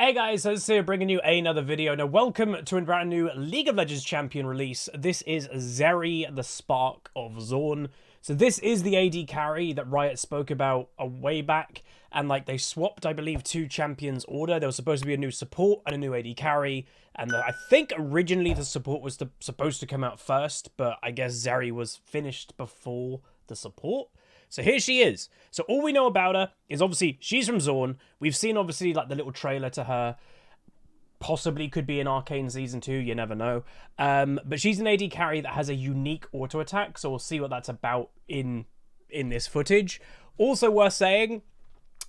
Hey guys, it's here bringing you another video. Now, welcome to a brand new League of Legends champion release. This is Zeri, the Spark of Zaun. So this is the AD carry that Riot spoke about a way back, and like they swapped, I believe, two champions order. There was supposed to be a new support and a new AD carry, and I think originally the support was supposed to come out first, but I guess Zeri was finished before the support. So here she is. So all we know about her is obviously she's from Zaun. We've seen obviously like the little trailer to her. Possibly could be in Arcane Season 2, you never know. But she's an AD carry that has a unique auto attack, so we'll see what that's about in this footage. Also worth saying,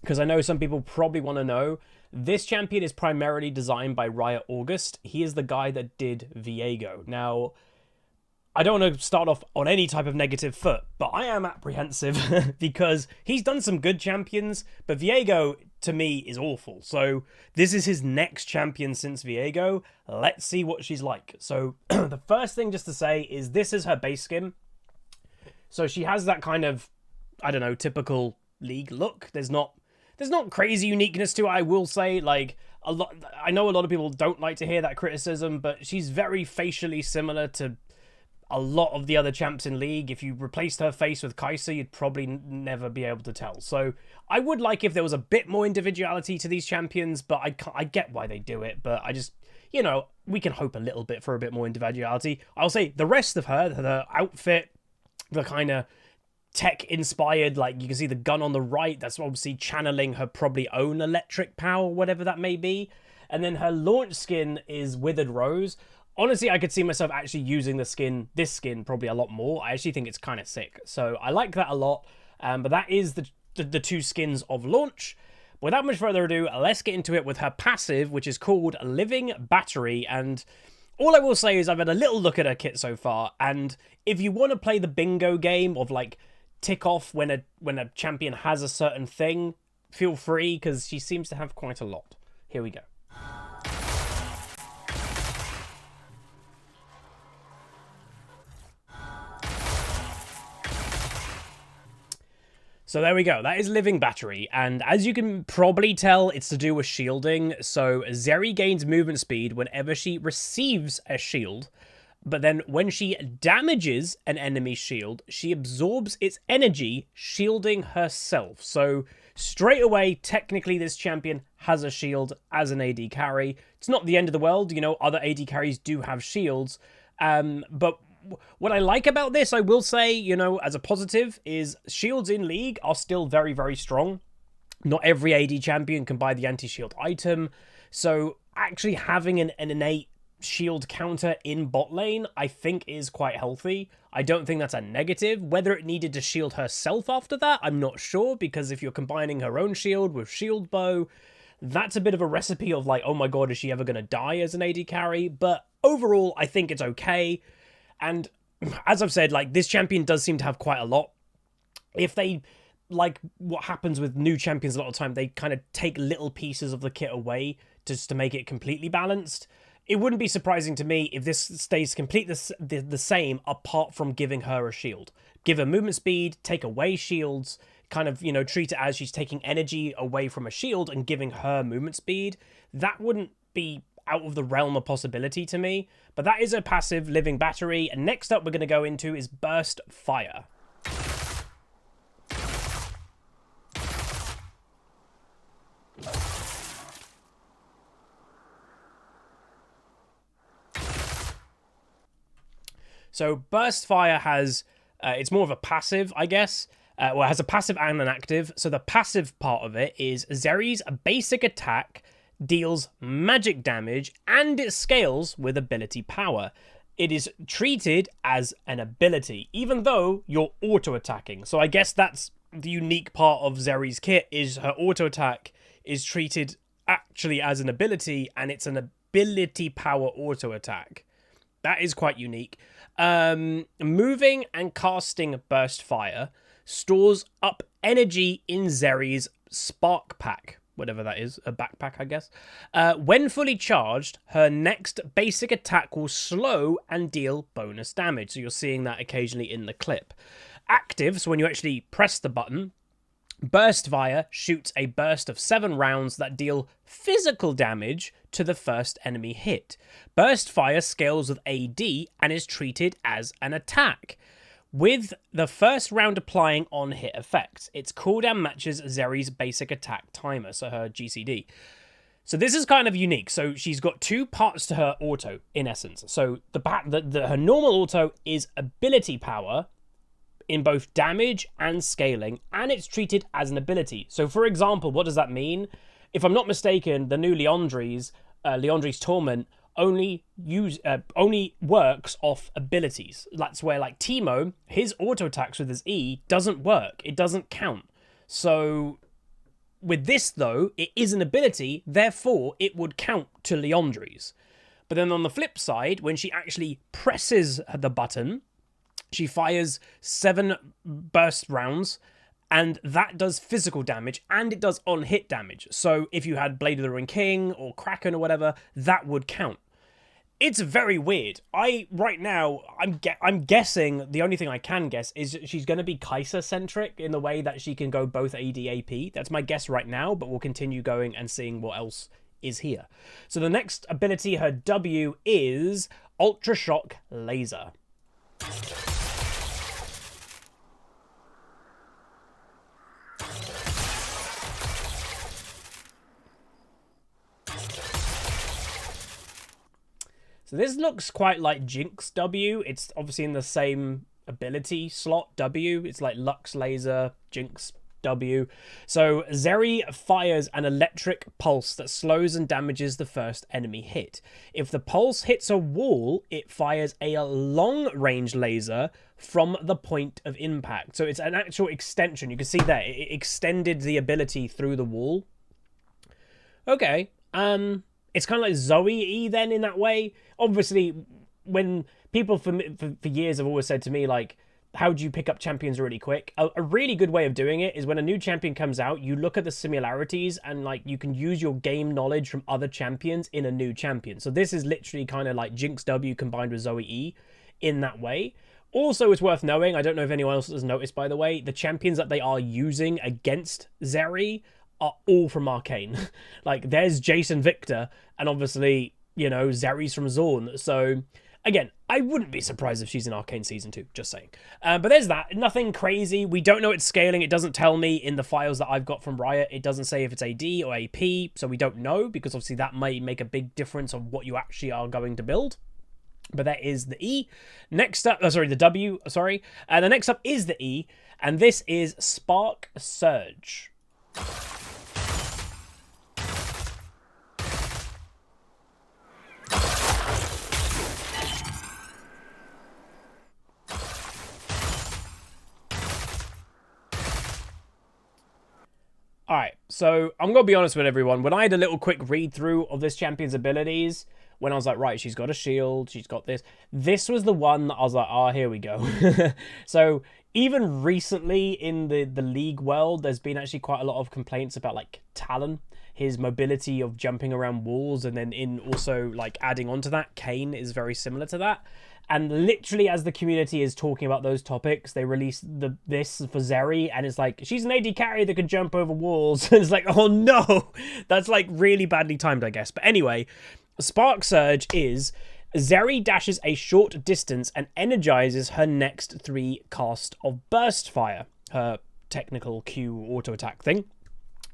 because I know some people probably want to know, this champion is primarily designed by Riot August. He is the guy that did Viego. Now, I don't want to start off on any type of negative foot, but I am apprehensive because he's done some good champions, but Viego, to me, is awful. So this is his next champion since Viego. Let's see what she's like. So the first thing just to say is this is her base skin. So she has that kind of, I don't know, typical League look. There's not crazy uniqueness to it, I will say. Like, I know a lot of people don't like to hear that criticism, but she's very facially similar to a lot of the other champs in League. If you replaced her face with Kai'Sa, you'd probably never be able to tell. So I would like if there was a bit more individuality to these champions, but I get why they do it. But I just, you know, we can hope a little bit for a bit more individuality. I'll say the rest of her, the outfit, the kind of tech-inspired, like you can see the gun on the right, that's obviously channeling her probably own electric power, whatever that may be. And then her launch skin is Withered Rose. Honestly, I could see myself actually using this skin probably a lot more. I actually think it's kind of sick. So I like that a lot. But that is the two skins of launch. Without much further ado, let's get into it with her passive, which is called Living Battery. And all I will say is I've had a little look at her kit so far. And if you want to play the bingo game of like tick off when a champion has a certain thing, feel free, because she seems to have quite a lot. Here we go. So there we go, that is Living Battery, and as you can probably tell, it's to do with shielding. So Zeri gains movement speed whenever she receives a shield, but then when she damages an enemy's shield, she absorbs its energy, shielding herself. So straight away, technically this champion has a shield as an AD carry. It's not the end of the world, you know, other AD carries do have shields, but what I like about this, I will say, you know, as a positive, is shields in League are still very, very strong. Not every AD champion can buy the anti-shield item. So actually having an innate shield counter in bot lane, I think is quite healthy. I don't think that's a negative. Whether it needed to shield herself after that, I'm not sure. Because if you're combining her own shield with shield bow, that's a bit of a recipe of like, oh my god, is she ever going to die as an AD carry? But overall, I think it's okay. And as I've said, like, this champion does seem to have quite a lot. If they, like what happens with new champions a lot of time, they kind of take little pieces of the kit away just to make it completely balanced. It wouldn't be surprising to me if this stays completely the same, apart from giving her a shield. Give her movement speed, take away shields, kind of, you know, treat it as she's taking energy away from a shield and giving her movement speed. That wouldn't be out of the realm of possibility to me, but that is a passive Living Battery. And next up we're going to go into is Burst Fire. So Burst Fire has, it's more of a passive, I guess. Well, it has a passive and an active. So the passive part of it is Zeri's basic attack deals magic damage, and it scales with ability power. It is treated as an ability, even though you're auto-attacking. So I guess that's the unique part of Zeri's kit, is her auto-attack is treated actually as an ability, and it's an ability power auto-attack. That is quite unique. Moving and casting Burst Fire stores up energy in Zeri's Spark Pack. Whatever that is, a backpack, I guess. When fully charged, her next basic attack will slow and deal bonus damage. So you're seeing that occasionally in the clip. Active, so when you actually press the button, Burst Fire shoots a burst of 7 rounds that deal physical damage to the first enemy hit. Burst Fire scales with AD and is treated as an attack, with the first round applying on-hit effects. Its cooldown matches Zeri's basic attack timer, so her GCD. So this is kind of unique. So she's got 2 parts to her auto, in essence. So her normal auto is ability power, in both damage and scaling, and it's treated as an ability. So for example, what does that mean? If I'm not mistaken, the new Liandry's Torment only works off abilities. That's where, like, Teemo, his auto attacks with his E doesn't work. It doesn't count. So with this though, it is an ability, therefore it would count to Liandry's. But then on the flip side, when she actually presses the button, she fires 7 burst rounds, and that does physical damage, and it does on-hit damage. So if you had Blade of the Ruined King or Kraken or whatever, that would count. It's very weird. Right now, I'm guessing, the only thing I can guess is she's going to be Kai'Sa-centric in the way that she can go both AD, AP. That's my guess right now, but we'll continue going and seeing what else is here. So the next ability, her W, is Ultra Shock Laser. So this looks quite like Jinx W. It's obviously in the same ability slot, W. It's like Lux Laser, Jinx W. So Zeri fires an electric pulse that slows and damages the first enemy hit. If the pulse hits a wall, it fires a long-range laser from the point of impact. So it's an actual extension. You can see there, it extended the ability through the wall. Okay, it's kind of like Zoe E then in that way. Obviously, when people for years have always said to me, like, how do you pick up champions really quick? A really good way of doing it is when a new champion comes out, you look at the similarities and, like, you can use your game knowledge from other champions in a new champion. So this is literally kind of like Jinx W combined with Zoe E in that way. Also, it's worth knowing, I don't know if anyone else has noticed, by the way, the champions that they are using against Zeri are all from Arcane. Like, there's Jason Victor, and obviously, you know, Zeri's from Zaun. So, again, I wouldn't be surprised if she's in Arcane Season 2, just saying. But there's that. Nothing crazy. We don't know its scaling. It doesn't tell me in the files that I've got from Riot. It doesn't say if it's AD or AP, so we don't know, because obviously that may make a big difference on what you actually are going to build. But that is the E. Next up, the W, sorry. The next up is the E, and this is Spark Surge. Alright, so I'm going to be honest with everyone. When I had a little quick read through of this champion's abilities, when I was like, right, she's got a shield, she's got this. This was the one that I was like, ah, here we go. So even recently in the League world, there's been actually quite a lot of complaints about, like, Talon, his mobility of jumping around walls, and then in also, like, adding on to that, Kayn is very similar to that. And literally, as the community is talking about those topics, they released this for Zeri, and it's like, she's an AD carry that can jump over walls. And it's like, oh no, that's like really badly timed, I guess. But anyway, Spark Surge is Zeri dashes a short distance and energizes her next 3 cast of Burst Fire, her technical Q auto attack thing,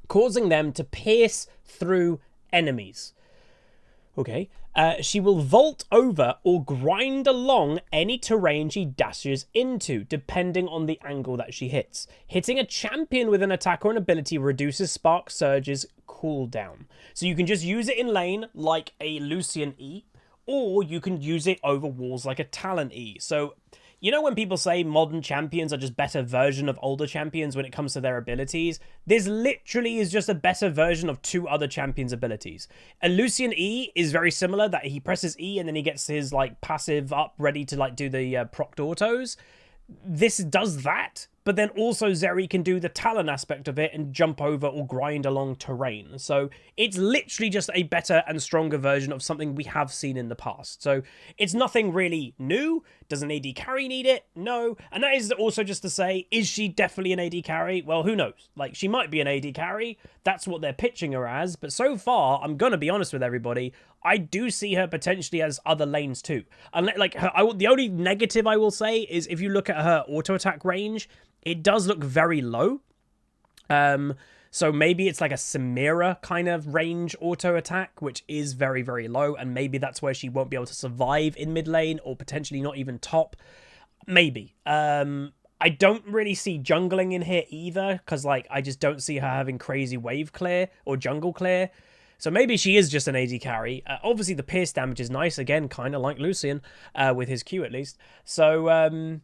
causing them to pierce through enemies. Okay, she will vault over or grind along any terrain she dashes into, depending on the angle that she hits. Hitting a champion with an attack or an ability reduces Spark Surge's cooldown. So you can just use it in lane like a Lucian E, or you can use it over walls like a Talon E. So, you know when people say modern champions are just better version of older champions when it comes to their abilities? This literally is just a better version of 2 other champions' abilities. A Lucian E is very similar, that he presses E and then he gets his, like, passive up ready to, like, do the procced autos. This does that, but then also Zeri can do the Talon aspect of it and jump over or grind along terrain. So it's literally just a better and stronger version of something we have seen in the past. So it's nothing really new, Does an AD carry need it? No. And that is also just to say, is she definitely an AD carry? Well, who knows? Like, she might be an AD carry. That's what they're pitching her as. But so far, I'm going to be honest with everybody, I do see her potentially as other lanes too. And like, the only negative I will say is if you look at her auto attack range, it does look very low. So maybe it's like a Samira kind of range auto attack, which is very, very low. And maybe that's where she won't be able to survive in mid lane or potentially not even top. Maybe. I don't really see jungling in here either, because like I just don't see her having crazy wave clear or jungle clear. So maybe she is just an AD carry. Obviously, the pierce damage is nice. Again, kind of like Lucian, with his Q at least. So,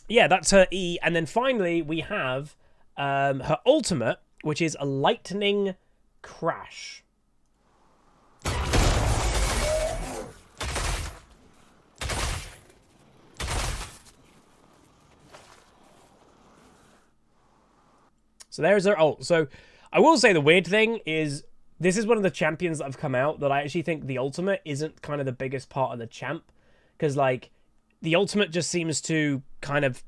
yeah, that's her E. And then finally, we have her ultimate, which is a lightning crash. So there's her ult. So I will say the weird thing is this is one of the champions that have come out that I actually think the ultimate isn't kind of the biggest part of the champ. Because, like, the ultimate just seems to kind of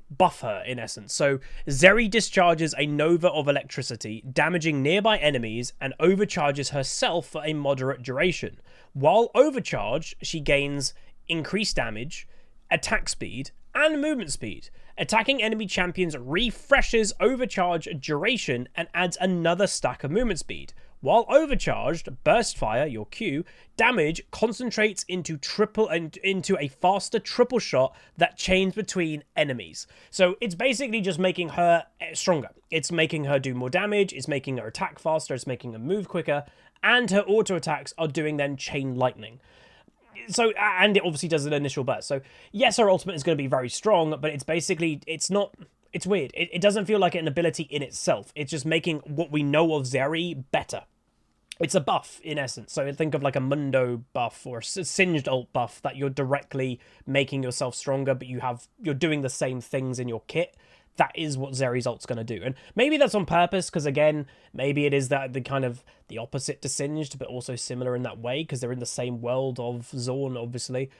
buff her, in essence. So Zeri discharges a nova of electricity, damaging nearby enemies, and overcharges herself for a moderate duration. While overcharged, she gains increased damage, attack speed, and movement speed. Attacking enemy champions refreshes overcharge duration and adds another stack of movement speed. While overcharged, burst fire, your Q, damage concentrates into a faster triple shot that chains between enemies. So it's basically just making her stronger. It's making her do more damage, it's making her attack faster, it's making her move quicker, and her auto attacks are doing then chain lightning. So, and it obviously does an initial burst. So yes, her ultimate is going to be very strong, but it's basically, it's weird. It doesn't feel like an ability in itself. It's just making what we know of Zeri better. It's a buff, in essence. So think of like a Mundo buff or a Singed ult buff that you're directly making yourself stronger, but you're doing the same things in your kit. That is what Zeri's ult's going to do. And maybe that's on purpose, because again, maybe it is that the kind of the opposite to Singed, but also similar in that way, because they're in the same world of Zaun, obviously.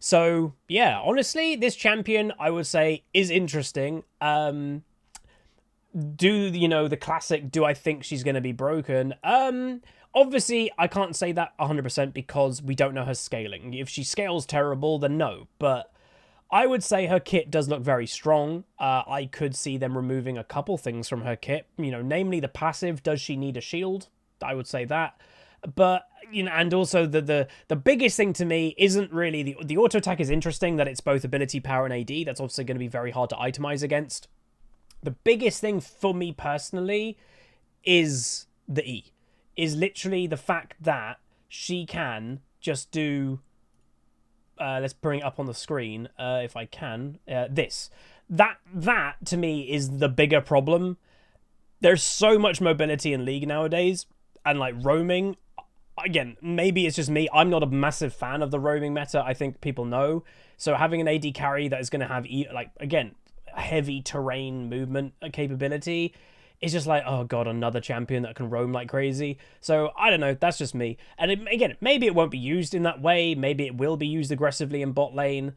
So, yeah, honestly, this champion, I would say, is interesting. The classic, do I think she's going to be broken? Obviously, I can't say that 100% because we don't know her scaling. If she scales terrible, then no. But I would say her kit does look very strong. I could see them removing a couple things from her kit. Namely the passive, does she need a shield? I would say that. But, and also the biggest thing to me isn't really... The auto attack is interesting, that it's both ability, power, and AD. That's obviously going to be very hard to itemize against. The biggest thing for me personally is the E. Is literally the fact that she can just do... let's bring it up on the screen, if I can. This. That, to me, is the bigger problem. There's so much mobility in League nowadays, and, like, roaming... Again, maybe it's just me. I'm not a massive fan of the roaming meta. I think people know. So having an AD carry that is going to have, like, again, heavy terrain movement capability... It's just like, oh god, another champion that can roam like crazy. So, I don't know, that's just me. And again, maybe it won't be used in that way. Maybe it will be used aggressively in bot lane.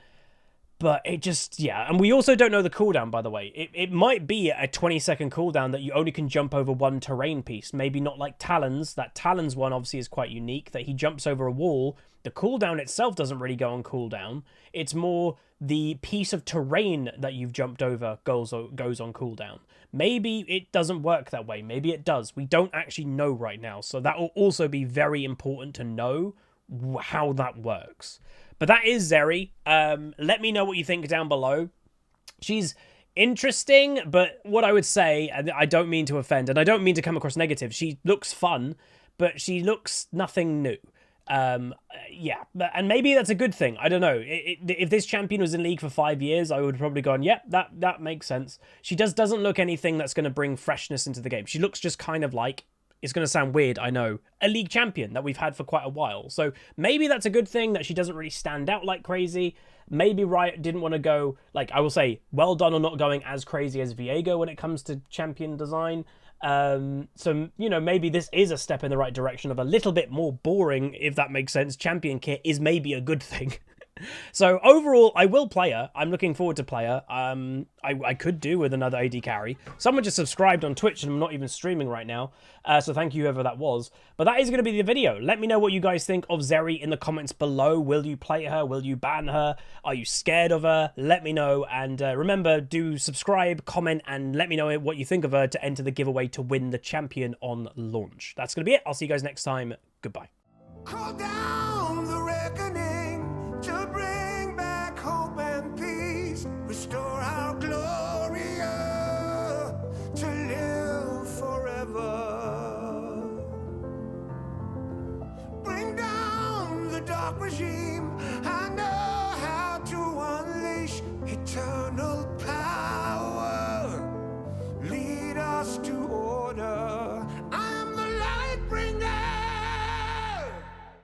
But it just, yeah. And we also don't know the cooldown, by the way. It might be a 20-second cooldown that you only can jump over one terrain piece. Maybe not like Talon's. That Talon's one obviously is quite unique, that he jumps over a wall. The cooldown itself doesn't really go on cooldown. It's more the piece of terrain that you've jumped over goes on cooldown. Maybe it doesn't work that way. Maybe it does. We don't actually know right now. So that will also be very important to know how that works. But that is Zeri. Let me know what you think down below. She's interesting, but what I would say, and I don't mean to offend, and I don't mean to come across negative, she looks fun, but she looks nothing new. Yeah, and maybe that's a good thing. I don't know. If this champion was in League for 5 years, I would have probably gone, yep, that makes sense. She doesn't look anything that's going to bring freshness into the game. She looks just kind of like, it's going to sound weird, I know, a League champion that we've had for quite a while. So maybe that's a good thing, that she doesn't really stand out like crazy. Maybe Riot didn't want to go, like, I will say, well done on not going as crazy as Viego when it comes to champion design. So, maybe this is a step in the right direction of a little bit more boring, if that makes sense. Champion kit is maybe a good thing. So overall, I will play her. I'm looking forward to play her. I could do with another AD carry. Someone just subscribed on Twitch and I'm not even streaming right now. So thank you, whoever that was. But that is going to be the video. Let me know what you guys think of Zeri in the comments below. Will you play her? Will you ban her? Are you scared of her? Let me know. And remember, do subscribe, comment, and let me know what you think of her to enter the giveaway to win the champion on launch. That's going to be it. I'll see you guys next time. Goodbye.